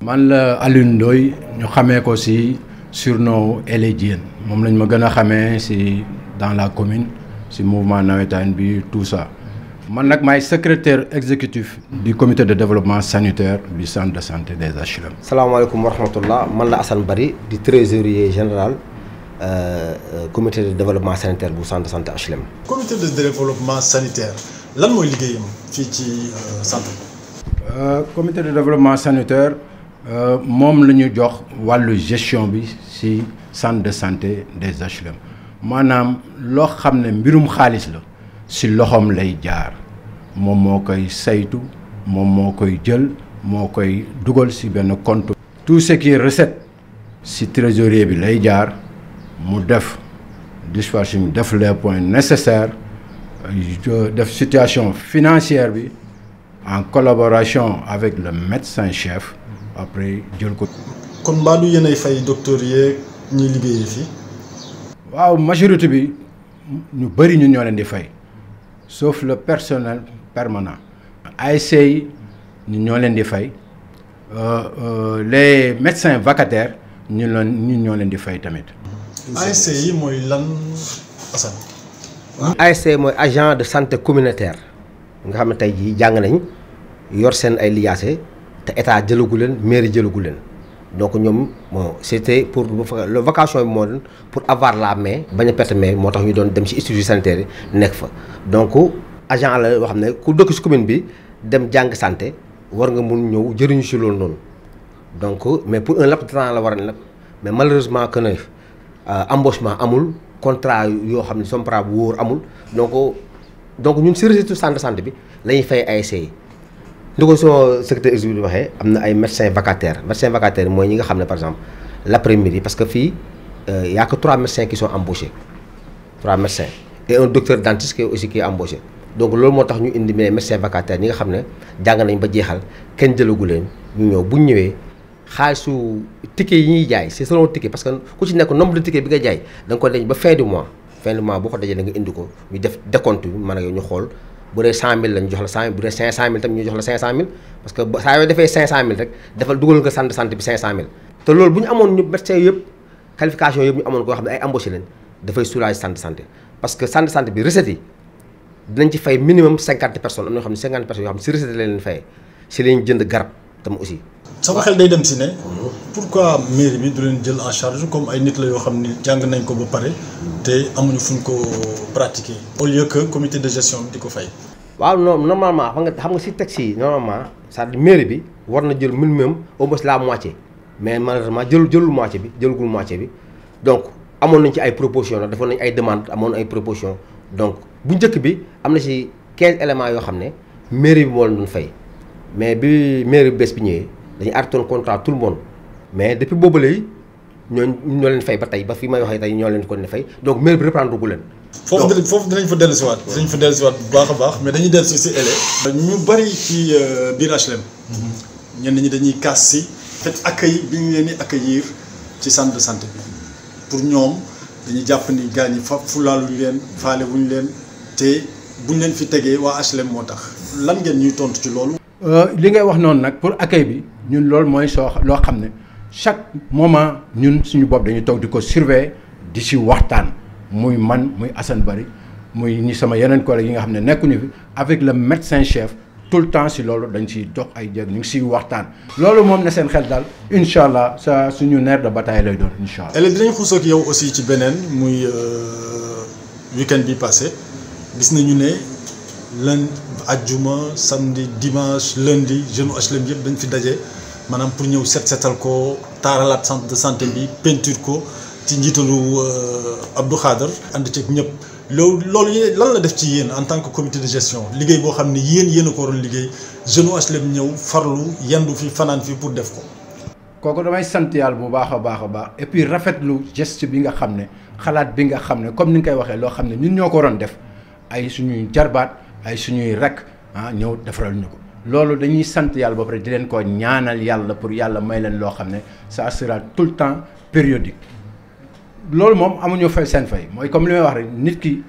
man la Alioune Ndoye ñu xamee ko ci surnom Aile Diène moom lañ ma gën a xamee ci dans la commune ci mouvement navétane bi tout ça man nag maay secrétaire exécutif du comité de développement sanitaire du centre de santé des HLM. salaamaaleykum wa rahmatullah man la Assane Bari di trésorier général comité de développement sanitaire bu centre de santé HLM. comité de développement sanitaire lan mooy liggéeyam fii ci centre comité de développement sanitaire moom la ñu jox wàllu gestion bi ci centre de santé des HLM maanaam loo xam ne mbirum xaalis la ci loxoom lay jaar moom moo koy saytu moom moo koy jël moo koy dugal ci benn compte. tout ce qui est recette ci trésorier bi lay jaar mu def dispatching def les points nécessaires def situation financière bi en collaboration avec le médecin chef après jël ko. kon mbaa du yéen ay fay docteur yeeg ñuy liggéeyee fii. waaw majorité bi ñu bëri ñun ñoo leen di fay sauf le personnel permanent. ASC yi ñun ñoo leen di fay les médecins vacataires ñun ñoo leen di fay tamit. ASC yi mooy lan Assane. ASC mooy agent de santé communautaire nga xam ne tey jii jàng nañ yor seen ay lijaase te état jëlagu leen mairie jëlagu leen donc ñoom bon c'était pour le vocation bi moo doon pour avoir la main bañ a perte main moo tax ñu doon dem ci institut sanitaire yi nekk fa. donc agent la yoo xam ne ku dëkk ci commune bi dem jàng santé war nga mun ñëw jëriñu ci loolu noonu donc mais pour un laps de temps la war a nag mais malheureusement que ne embauchement amul. contrat yoo xam ne sompra bu wóor amul donc ñun si réseau centre de santé bi la ñuy fay ASC yi ni ko soo secrétaire exécutif waxee am na ay médecins vacataires mooy ñi nga xam ne par exemple l'après-midi parce que fii y a que 3 médecins qui sont embauchés 3 médecins et un docteur dentiste qui est embauché donc loolu moo tax ñu indi mais médecins vacataires ñi nga xam ne jàng nañ ba jeexal kenn jëlagu leen ñu ñëw bu ñu ñëwee xaalisu ticket yi ñuy jaay c'est selon ticket parce que ku ci nekk nombre de ticket bi nga jaay da nga ko denc ba fin du mois boo ko dajee da nga indi ko ñu def décompte bi man ak yow ñu xool bu dee 100000 la ñu jox la 100000 bu dee 500000 tam ñu jox la 500000 parce que saa yoo defee 500000 rek defal dugal nga centre de santé bi 500000 te loolu bu ñu amoon ñu médecins yëpp qualification yëpp ñu amoon koo xam ne ay embauché leen dafay soulager centre de santé parce que centre de santé bi recette yi dinañ ci fay minimum 50 personnes am na ñoo xam ne 50 personnes yoo xam ne si recette la leen fayee si lañ jënd garab tam aussi. sama xel day dem si ne pourquoi mairie bi du leen jël en charge comme ay nit la yoo xam ni jàng nañ ko ba pare te amuñu fuñ ko pratiquer au lieu que comité de gestion bi di ko fay. waaw non normalement xam nga si texte yi normalement c'est-à-dire mairie bi war na jël minimum au moins la moitié mais malheureusement jëlul moitié bi jëlugul moitié bi donc amoon nañ ci ay propositions nag defoon nañ ay demandes amoon ay propositions donc bu njëkk bi am na si 15 éléments yoo xam ne mairie bi moo leen doon fay mais bi mairie bi bees bi ñëwee. dañu arrêté contrat tout le monde mais depuis boobu léegi ñoo leen fay ba tey ba fi may waxee tey ñoo leen ko ne fay donc maire bi reprendre gu leen. foofu dinañ fa dellusiwaat. dinañ fa dellusiwaat bu baax a baax mais dañuy dellusi si Aile. ñu bari ci biir HLM. ñenn ñi dañuy kaas si. fait accueil bi ñu leen di accueillir ci centre de santé bi pour ñoom dañuy jàpp ni gars ñi fulaaluñ leen faale wuñ leen te buñ leen fi tegee waa HLM moo tax lan ngeen ñuy tontu ci loolu. li ngay wax noonu nag pour accueil bi ñun loolu mooy loo xam ne chaque moment ñun suñu bopp dañuy toog di ko surveiller di si waxtaan muy man muy Assane Bari muy ñi sama yeneen collègues yi nga xam ne nekkuñu fi avec le médecin chef tout le temps si loolu dañ siy dox ay jéeg ñu ngi siy waxtaan. loolu moom na seen xel daal incha allah sa suñu nerf de bataille lay doon incha allah. dinañ xuus ak yow aussi ci beneen muy week-end bi passé gis nañu ne. lundi ajjuma samedi dimanche lundi jeune HLM yëpp dañ fi daje maanaam pour ñëw setal ko taaralaat centre de santé bi peinture ko ci njiitalu Abdou Khader ànd ceeg ñëpp loolu lan la def ci yéen en tant que comité de gestion liggéey boo xam ne yéen a ko waroon liggéey jeune HLM ñëw farlu yendu fi fanaan fi pour def ko. kooku damay sant yàlla bu baax a baax et puis rafetlu geste bi nga xam ne xalaat bi nga xam ne comme ni nga koy waxee loo xam ne ñun ñoo ko waroon def ay suñuy jarbaat. ay suñuy rek ñëw defaral ñu ko loolu dañuy sant yàlla ba pare di leen ko ñaanal yàlla pour yàlla may leen loo xam ne ça sera tout le temps périodique loolu moom amuñu fay seen fay mooy comme li may wax rek nit ki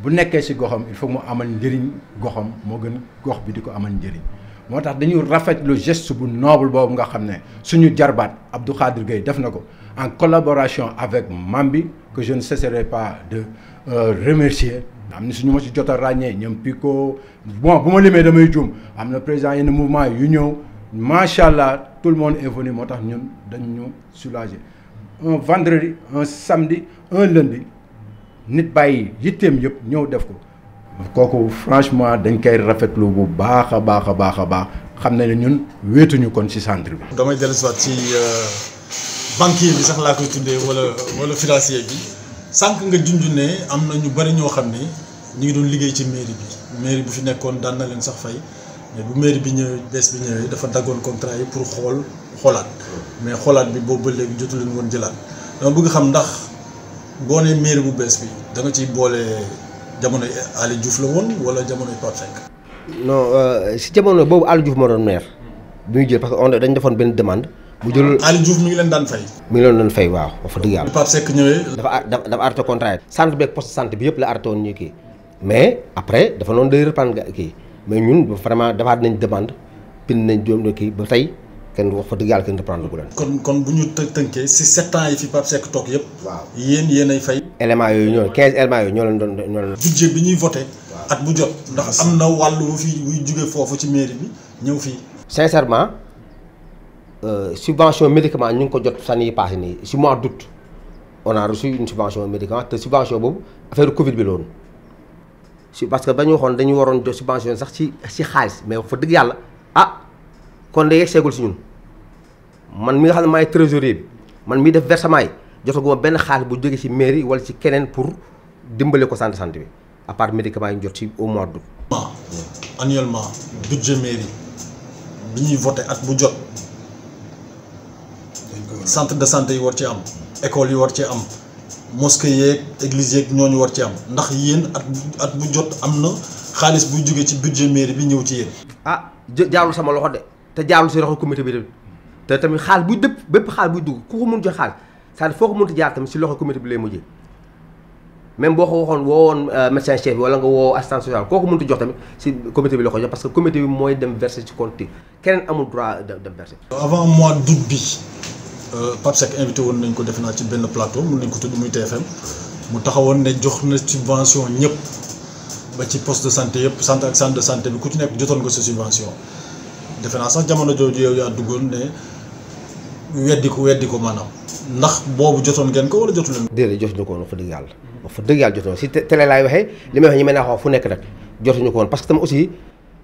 bu nekkee ci goxam il faut mu amal njëriñ goxam moo gën gox bi di ko amal njëriñ moo tax dañuy rafetlu geste bu noble boobu nga xam ne suñu jarbaat Abdou Khadir Gueye def na ko en collaboration avec Mambi que je ne cesserai pas de remercier am na suñu ma ci jot a ràññee ñoom Pico bon bu ma limee damay juum am na président yenn mouvement yu ñëw macha allah tout le monde est venu moo tax ñun dañ ñu soulager un vendredi un samedi un lundi nit bàyyi yitteem yëpp ñëw def ko kooku franchement dañ koy rafetlu bu baax a baax a baax a baax xam ne ñun wéetuñu kon ci centre bi. damay dellusiwaat ci banquier bi sax laa koy tuddee wala financier bi sànq nga junj ne am na ñu bari ñoo xam ne ñu ngi doon liggéey ci mairie bu fi nekkoon daan na leen sax fay mais bu mairie bi ñëwee bees bi ñëwee dafa daggoon contrat yi pour xoolaat mais xoolaat bi boobu ba léegi jotu leen woon jëlaat dama bëgg xam ndax boo nee mairie bu bees bi da nga ciy boole jamonoy Ali Diouf la woon wala jamonoy Pape Seck. non si jamono boobu Ali Diouf moo doon maire bi ñu jël parce que dañ defoon benn demande. bu jël Ali Diouf mi ngi leen daan fay. mi ngi leen doon fay waaw wax dëgg yàlla. bi Pape Seck ñëwee. dafa arrêté contrat yi. centre beeg poste santé bi yëpp la arrêté woon ñu kii mais après dafa noonu day reprendre kii mais ñun vraiment defaat nañ demande bind nañ doom kii ba tey kenn wax fa dëgg yàlla kenn reprendre gu leen. kon bu ñu tënkee si 7 ans yi fi Pape Seck toog yëpp. waaw yéen ay fay. éléments yooyu ñoo 15 éléments yooyu ñoo leen doon. budget bi ñuy voté at bu jot. ndax am na wàllu bu fi buy jóge foofu ci mairie bi ñëw fii. sincèrement subvention médicament ñu ngi ko jot fan yii passé nii si mois d'août on a reçu une subvention médicament te subvention boobu affaire Covid bi la woon parce que dañu waxoon dañu waroon jot subvention sax ci xaalis mais wax fa dëgg yàlla kon de yegg seegul si ñun man mi nga xam ne maay trésorier bi man miy def versement yi jotaguma benn xaalis bu jóge ci mairie wala ci keneen pour dimbale ko santé bi à part médicament yi ñu jot ci au mois d'août. annuellement budget mairie bi ñuy voté at bu jot centre de santé yi war ci am école yi war ci am mosquée yeeg église yeeg ñooñu war ci am ndax yéen at bu jot am na xaalis buy jóge ci budget mairie bi ñëw ci yéen. jaarul sama loxo de te jaarul si loxo comité bi te tamit xaalis buy dëpp bépp xaalis buy dugg ku ko mun jox xaalis c'est-à-dire foo ko mënti jaar tamit si loxo comité bi lay mujjee même boo ko waxoon woowoon médecin chef bi wala nga woo assistant social koo ko mënti jox tamit si comité bi la ko jox parce que comité bi mooy dem verser ci compte keneen amul droit dem verser. avant mois d'août bi Pape Seck invité woon nañ ko def naa ci benn plateau mun nañ ko tudd muy TFM mu taxawoon ne jox na subvention ñëpp ba ci poste de santé yëpp centre ak centre de santé bi ku ci nekk jotoon nga sa subvention defe naa sax jamono jooju yow yaa duggoon ne weddi ko maanaam ndax boobu jotoon ngeen ko wala jotu leen. déedéet jotuñu ko woon wax fa dëgg yàlla wax fa dëgg yàlla jotuñu si télé laay waxee li may wax ñu mel ne wax fu nekk nag jotuñu ko woon parce que tam aussi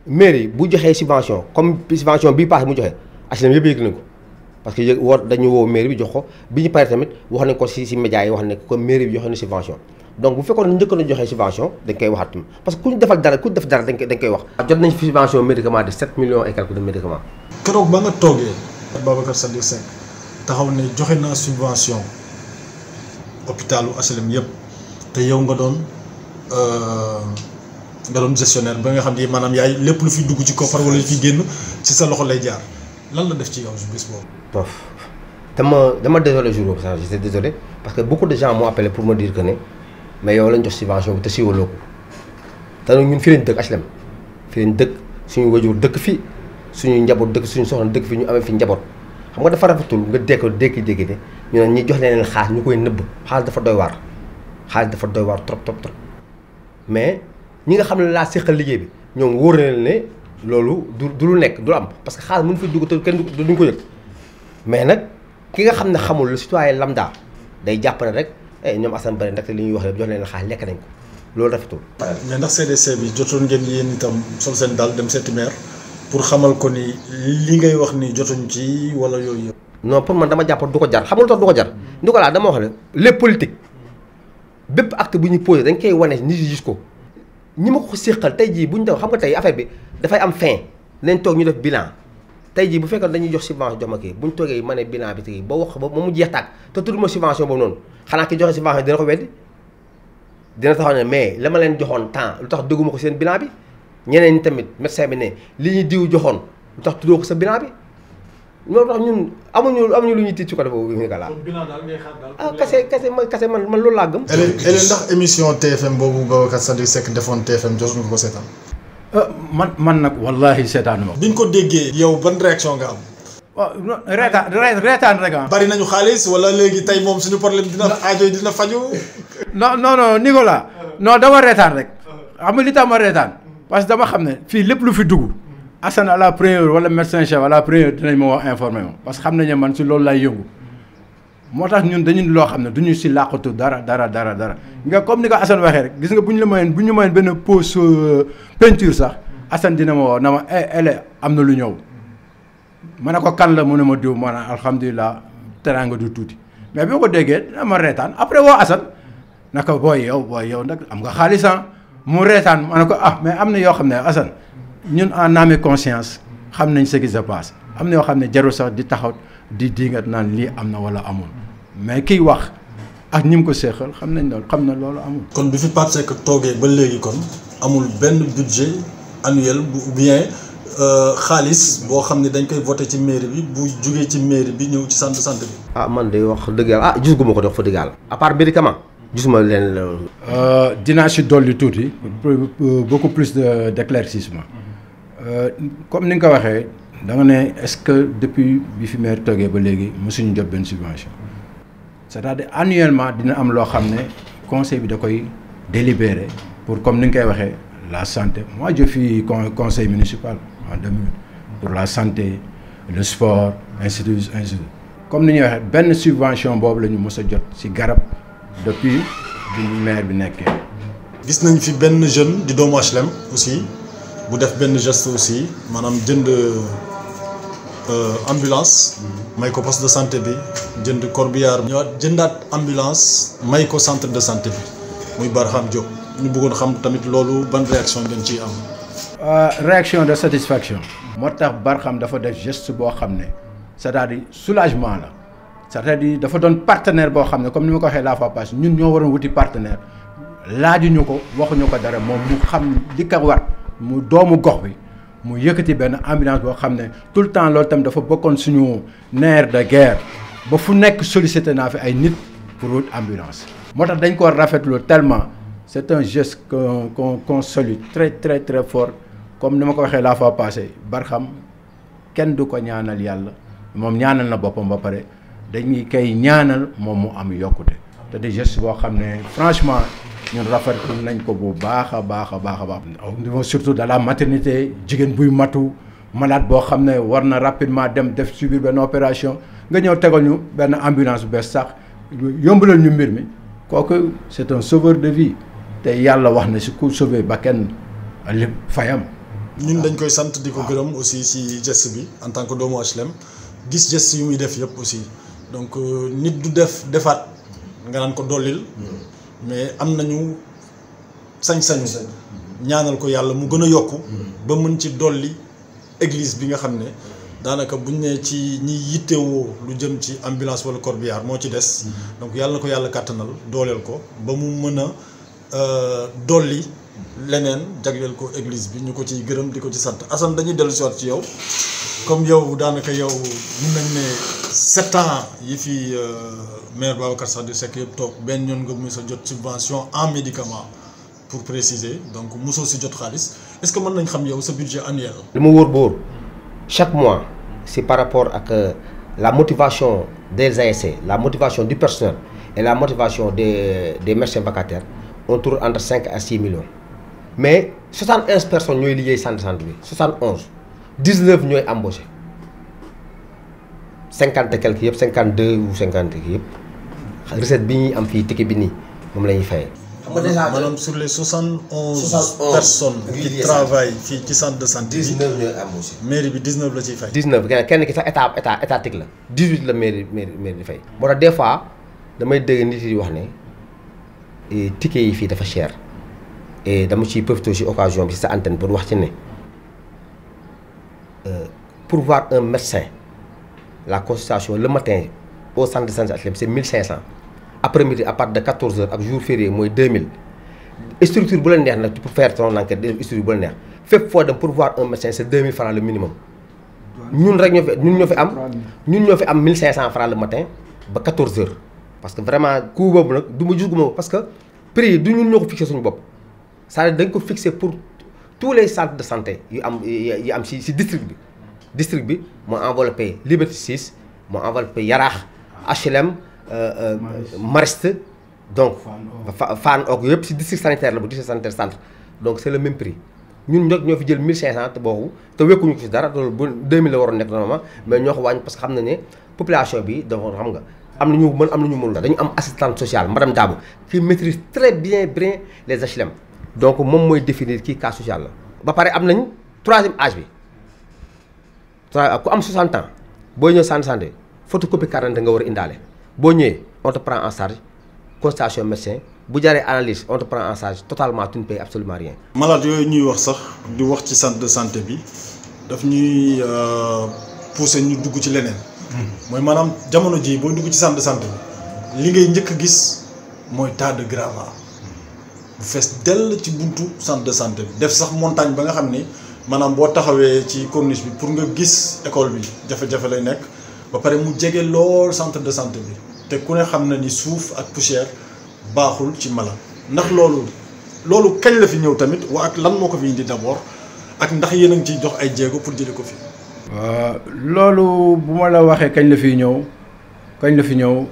mairie bu joxee subvention comme subvention bii passé mu joxe HLM yëpp yëg nañ ko parce que dañu woo mairie bi jox ko bi ñu paree tamit wax nañ ko si médias yi wax ne ko mairie bi joxe na subvention donc bu fekkoon ne njëkk na joxe subvention dañ koy waxaat parce que ku ñu defal dara ku def dara dañ koy wax. jot nañ subvention médicament de 7 millions et quelques de médicaments. keroog ba nga toogee Babacar Sadikh Seck taxaw ne joxe naa subvention hôpitalu HLM yëpp te yow nga doon gestionnaire ba nga xam ne maanaam yaay lépp lu fi dugg ci koppar wala lu fi génn ci sa loxo lay jaar lan la def ci yow bés boobu. dama désolé jour boobu sax j'étais désolé parce que beaucoup de gens m'ont appelé pour me dire que ne mais yow lañ jox subvention bi te siiwaloo ko te nag ñun fii lañ dëkk HLM fii lañ dëkk suñu wajur dëkk fii suñu njaboot dëkk suñu soxna dëkk fii ñu amee fi njaboot xam nga dafa rafetul nga dékki ne ñu ne ñi jox leen xaalis ñu koy nëbb xaalis dafa doy waar trop mais ñi nga xam ne laa séqal liggéey bi ñoom wóor na leen ne loolu du lu nekk du am parce que xaalis mënu fi dugg te kenn duñ ko yëg mais nag ki nga xam ne xamul le citoyen lambda day jàpp ne rek ñoom Assane Bari ndaxte li ñuy wax rek jox leen xaalis lekk nañ ko loolu rafetul. mais ndax CDC bi jotoon ngeen yéen itam sol seen daal dem seeti maire pour xamal ko ni li ngay wax ni jotuñ ci wala yooyu yëpp. non pour man dama jàpp du ko jar xam nga lu tax du ko jar ni ko laa dama wax ne les politiques bépp acte bu ñuy posé dañ koy wane nit yi gis ko ñi ma ko séqal tey jii bu ñu daw xam nga tey affaire bi dafay am fin nañ toog ñu def bilan. tey jii bu fekkee dañuy jox subvention jox ma kii bu ñu toogee ma ne bilan bi tey ba wax ba mu jeex tàkk te tudduma subvention boobu noonu xanaa ki joxe subvention dina ko weddi dina taxaw ne mais la ma leen joxoon temps lu tax dégguma ko seen bilan bi ñeneen ñi tamit médecin bi ne li ñu diw joxoon lu tax tuddoo ko sa bilan bi moo tax ñun amuñu lu ñuy tiit ci côté boobu ñu ko laal. kese man loolu laa gëm. ele ndax émission TFM boobu Babacar Sadikh Seck defoon TFM jot nga ko seetaan. man nag wallahi seetaanuma ko. biñ ko déggee. yow ban réaction nga am. waaw reetaan rek ah. bari nañu xaalis wala léegi tey moom suñu problème dina aajo dina faju. non Nicolas non dama reetaan rek xam nga li tax ma reetaan parce que dama xam ne fii lépp lu fi dugg Assane à la première wala médecin chef à la première dinañ ma wax informé ma parce que xam nañ ne man si loolu lay yëngu moo tax ñun dañu loo xam ne duñu si làqatu dara nga comme ni ko Assane waxee rek gis nga bu ñu mayoon benn pause peinture sax Assane dina ma woo na ma ele am na lu ñëw ma ne ko kan la mu ne ma diw ma ne alhamdulilah teraanga du tuuti mais bi ma ko déggee dina ma reetaan après woo Assane naka booy yow nag am nga xaalisan mu reetaan ma ne ko mais am na yoo xam ne Assane ñun en âme et conscience xam nañ ce qui se passe am na yoo xam ne jarul sax di taxaw di dingat naan lii am na wala amul mais kiy wax ak ñi mu ko seexal xam na loolu amul. kon bi fi Pape Seck toogee ba léegi kon amul benn budget annuel ou bien xaalis boo xam ne dañ koy voté ci mairie bi bu jugee ci mairie bi ñëw ci centre de santé bi. man de wax dëgg yàlla gisuma ko dox fa dëgg yàlla. à part médicament gisuma leen loolu. dinaa si dolli tuuti beaucoup plus d'éclaircissement comme ni nga ko waxee da nga ne est-ce que depuis bi fi maire toogee ba léegi mosuñu jot benn subvention c'est-à-dire annuellement dina am loo xam ne conseil bi da koy délibérer pour comme ni nga koy waxee la santé moi je suis conseil municipal en 2000 pour la santé le sport ainsi de suite comme ni ñuy waxee benn subvention boobu la ñu mës a jot ci garab depuis bi maire bi nekkee. gis nañ fi benn jeune di doomu HLM aussi bu def benn geste aussi maanaam jënd ambulance may ko poste de santé bi jënd corbillard ñëwaat jëndaat ambulance may ko centre de santé bi muy Barham Diop ñu bëggoon xam tamit loolu ban réaction ngeen ciy am. réaction de satisfaction. moo tax Barham dafa def geste boo xam ne c'est-à-dire soulagement la c'est-à-dire dafa doon partenaire boo xam ne comme ni ma ko waxee la fois passée ñun ñoo waroon wuti partenaire laajuñu ko waxuñu ko dara moom mu xam li ko war mu doomu gox bi mu yëkkati benn ambulance boo xam ne tout le temps loolu tam dafa bokkoon suñu nerf de guerre ba fu nekk sollicité naa fi ay nit pour wut ambulance. moo tax dañ ko rafetlu tellement c'est un geste qu'on salue très fort comme ni ma ko waxee la fois passée Barham kenn du ko ñaanal yàlla moom ñaanal na boppam ba pare dañuy koy ñaanal moom mu am yokkute te di geste boo xam ne franchement ñun rafetlu nañ ko bu baax a baax. au niveau surtout de la maternité jigéen buy matu malade boo xam ne war na rapidement dem def subir benn opération nga ñëw tegal ñu benn ambulance bu bees sax yombalal ñu mbir mi kooku c'est un sauveur de vie te yàlla wax na si ku sauver ba kenn li fayam. ñun dañ koy sant di ko gërëm aussi ci geste bi en tant que doomu HLM gis geste yu muy def yëpp aussi donc nit du defaat nga naan ko dollil mais am nañu sañ-sañu ñaanal ko yàlla mu gën a yokku ba mën ci dolli église bi nga xam ne daanaka buñ ne ci ñi yittewoo lu jëm ci ambulance wala corbillard moo ci des donc yàlla na ko yàlla kàttanal dooleel ko ba mu mën a dolli leneen jagleel ko église bi ñu ko ciy gërëm di ko ci sant Assane dañuy dellu si waat ci yow comme yow daanaka yow mun nañ ne 7 ans yi fi maire Babacar Sadikh Seck yëpp toog benn yoon nga mos a jot subvention en médicament pour préciser donc mosoo si jot xaalis est-ce que mën nañ xam yow sa budget annuel. li ma wóor ba wóor chaque mois c'est par rapport ak la motivation des ASC la motivation du personnel et la motivation des médecins vacataires on tourne entre 5 à 6 millions mais 71 personnes ñooy liggéey centre de santé bi 71 19 ñooy embauché 50 et quelques yëpp 52 ou 50 yëpp recette bi ñuy am fii ticket bi nii moom la ñuy fayee. xam nga déjà maanaam sur les 71 personnes qui travaillent fii ci centre de santé bi 19 ñooy embauché. mairie bi 19 la ciy fay. 19 kenn ki sax étatique la 18 la mairie di fay. moo tax des fois damay dégg nit yi wax ne ticket yi fii dafa cher et dama ciy profité ci occasion bi ci sa antenne pour wax ci ne pour voir un médecin la consultation le matin au centre de santé HLM c'est 1500 après-midi à partir de 14h ak jour férié mooy 2000 structure bu la neex nag tu peux faire ton enquête des structure bu la neex fépp foo dem pour voir un médecin c'est 2000 francs le minimum ñun rek ñoo fi am 1500 francs le matin ba 14 heures parce que vraiment coût boobu nag du ma juguma parce que prix yi du ñun ñoo ko fixé suñu bopp c'est-à-dire dañ ko fixé pour tous les centres de santé yu am si district bi moo enveloppé Liberté 6 moo enveloppé Yaraax HLM Mariste donc Fann ok yëpp si district sanitaire la bu district sanitaire centre donc c'est le même prix ñun ñoo fi jël 1500 te boobu te wekkuñu ko si dara loolu bu 2000 la waroon nekk normalement mais ñoo ko wàññi parce que xam na ne population bi dafa xam nga am na ñu mën am na ñu mënul dañu am assistante sociale madame Dabo qui maîtrise très bien les HLM donc moom mooy définir kii cas social la. ba pare am nañ 3e âge bi ku am 60 ans boo ñëw centre santé photocopie carte d'identité nga war a indaale boo ñëwee on te prend en charge consultation médecin bu jaree analyse on te prend en charge totalement tu ne payes absolument rien. malade yooyu ñuy wax sax di wax ci centre de santé bi daf ñuy pousser ñu dugg ci leneen. mooy maanaam jamono ji booy dugg ci centre de santé bi li ngay njëkk a gis mooy tas de gravats bu fees dell ci buntu centre de santé bi def sax montagne ba nga xam ni maanaam boo taxawee ci corniche bi pour nga gis école bi jafe-jafe lay nekk ba pare mu jege lool centre de santé bi te ku ne xam na ni suuf ak poussière baaxul ci malade ndax loolu kañ la fi ñëw tamit waa ak lan moo ko fi indi d'abord ak ndax yéen a ngi ciy jox ay jéego pour jëlee ko fi. loolu bu ma la waxee kañ la fi ñëw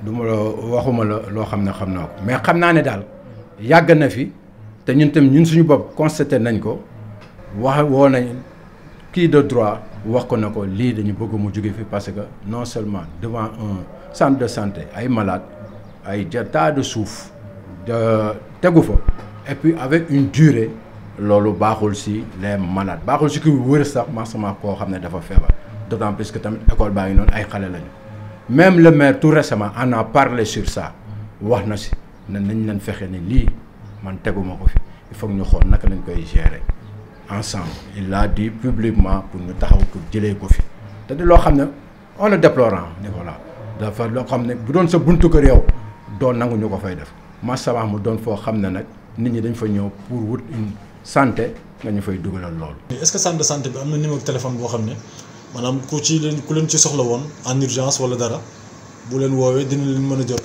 du ma la waxuma la loo xam ne xam naa ko mais xam naa ne daal yàgg na fi te ñun suñu bopp constaté nañ ko woo nañ kii de droit wax ko na ko lii dañu bëgg mu jóge fi parce que non seulement devant un centre de santé ay malade ay tas de suuf tegu fa et puis avec une durée loolu baaxul si les malades baaxul si ki wër sax marsement koo xam ne dafa feebar d'autant plus que tamit école baa ngi noonu ay xale lañu même le maire tout récemment en a parlé sur ça wax na si ne nañ leen fexe ne lii man teguma ko fi il faut ñu xool naka lañ koy gérer ensemble il l'a dit publiquement pour ñu taxaw pour jëlee ko fi te di loo xam ne on le déplorant ni voilà dafa loo xam ne bu doon sa buntu kër yow doon nangu ñu ko fay def massama mu doon foo xam ne nag nit ñi dañ fa ñëw pour wut une santé nga ñu fay dugalal loolu. est-ce que centre de santé bi am na numéro téléphone boo xam ne maanaam ku leen ci soxla woon en urgence wala dara bu leen woowee dina leen mën a jot.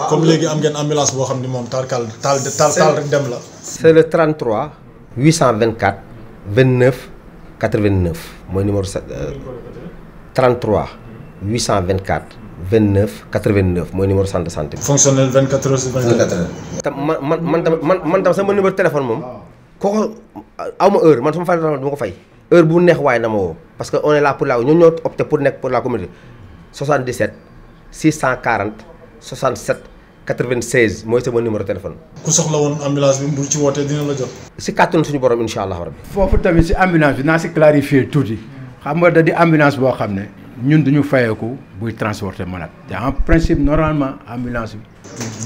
comme léegi am ngeen ambulance boo xam ne moom taal rek dem la. c'est le 33 824 29 89 mooy numéro 33 824 29 89 mooy numéro centre de santé bi. fonctionnel 24 heures sur 24 heures. te man tam sama numéro téléphone moom kooku aw ma heure man sama fay téléphone du ma ko fay. heure bu neex waaye na ma woo parce que on est là pour la ñoo opté pour nekk pour la communauté 77 640 67 96 mooy sama numéro téléphone. ku soxla woon ambulance bi bu ci wootee dina la jot. si kàttanu suñu borom incha allah rabbi. foofu tamit si ambulance bi naa si clarifier tuuti xam nga da di ambulance boo xam ne ñun duñu fayeeku buy transporter malade te en principe normalement ambulance bi.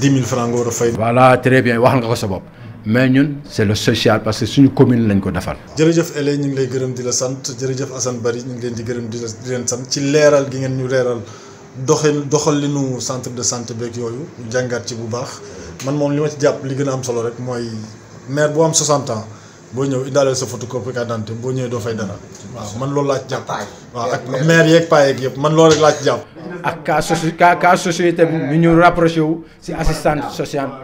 10 000 francs nga war a fay. voilà très bien wax nga ko sa bopp mais ñun c'est le social parce que suñu commune lañ ko defal. jërëjëf Elé ñu ngi lay gërëm di la sant jërëjëf Assane Bari ñu ngi leen di gërëm di leen sant ci leeral gi ngeen ñu leeral doxalinu centre de santé beeg yooyu ñu jàngat ci bu baax man moom li ma ci jàpp li gën a am solo rek mooy maire bu am 60 ans boo ñëw indaale sa photocopie carte d'identité boo ñëwee doo fay dara waaw man loolu laa ci jàpp. waaw ak maire yeeg paa yeeg yëpp man loolu rek laa ci jàpp. ak cas société bi ñu rapproché wu si assistante sociale